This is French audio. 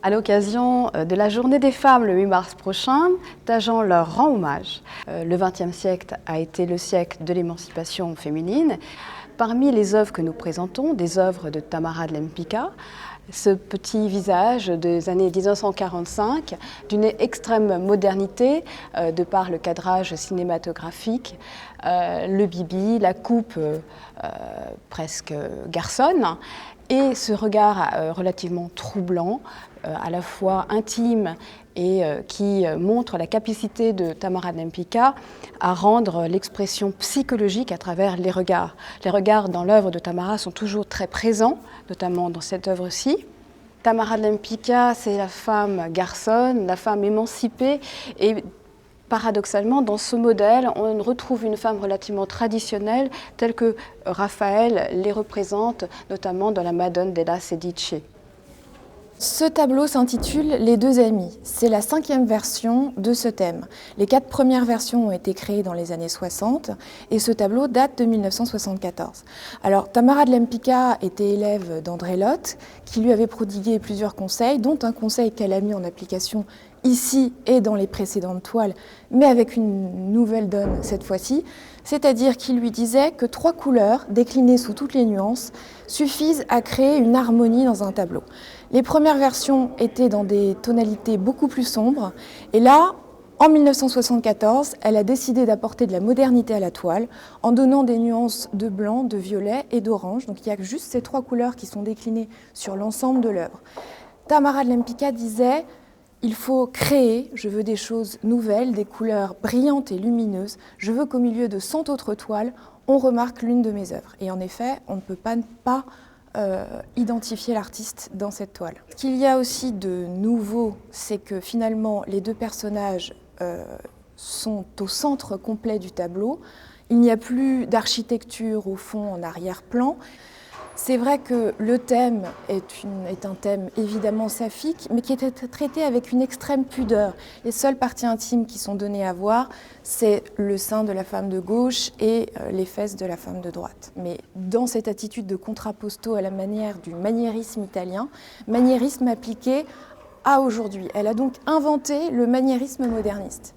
À l'occasion de la Journée des femmes le 8 mars prochain, Tajan leur rend hommage. Le XXe siècle a été le siècle de l'émancipation féminine. Parmi les œuvres que nous présentons, des œuvres de Tamara de Lempicka, ce petit visage des années 1945, d'une extrême modernité de par le cadrage cinématographique, le bibi, la coupe presque garçonne, et ce regard relativement troublant, à la fois intime et qui montre la capacité de Tamara de Lempicka à rendre l'expression psychologique à travers les regards. Les regards dans l'œuvre de Tamara sont toujours très présents, notamment dans cette œuvre-ci. Tamara de Lempicka, c'est la femme garçonne, la femme émancipée, et paradoxalement, dans ce modèle, on retrouve une femme relativement traditionnelle, telle que Raphaël les représente, notamment dans la Madone della Sedici. Ce tableau s'intitule « Les deux amies ». C'est la 5e version de ce thème. Les 4 premières versions ont été créées dans les années 60 et ce tableau date de 1974. Alors, Tamara de Lempicka était élève d'André Lhote, qui lui avait prodigué plusieurs conseils, dont un conseil qu'elle a mis en application ici et dans les précédentes toiles, mais avec une nouvelle donne cette fois-ci, c'est-à-dire qu'il lui disait que 3 couleurs, déclinées sous toutes les nuances, suffisent à créer une harmonie dans un tableau. Les premières versions étaient dans des tonalités beaucoup plus sombres, et là, en 1974, elle a décidé d'apporter de la modernité à la toile en donnant des nuances de blanc, de violet et d'orange. Donc il n'y a que juste ces 3 couleurs qui sont déclinées sur l'ensemble de l'œuvre. Tamara de Lempicka disait: il faut créer, je veux des choses nouvelles, des couleurs brillantes et lumineuses. Je veux qu'au milieu de 100 autres toiles, on remarque l'une de mes œuvres. Et en effet, on ne peut pas identifier l'artiste dans cette toile. Ce qu'il y a aussi de nouveau, c'est que finalement, les 2 personnages sont au centre complet du tableau. Il n'y a plus d'architecture au fond en arrière-plan. C'est vrai que le thème est un thème évidemment saphique, mais qui est traité avec une extrême pudeur. Les seules parties intimes qui sont données à voir, c'est le sein de la femme de gauche et les fesses de la femme de droite. Mais dans cette attitude de contrapposto à la manière du maniérisme italien, maniérisme appliqué à aujourd'hui. Elle a donc inventé le maniérisme moderniste.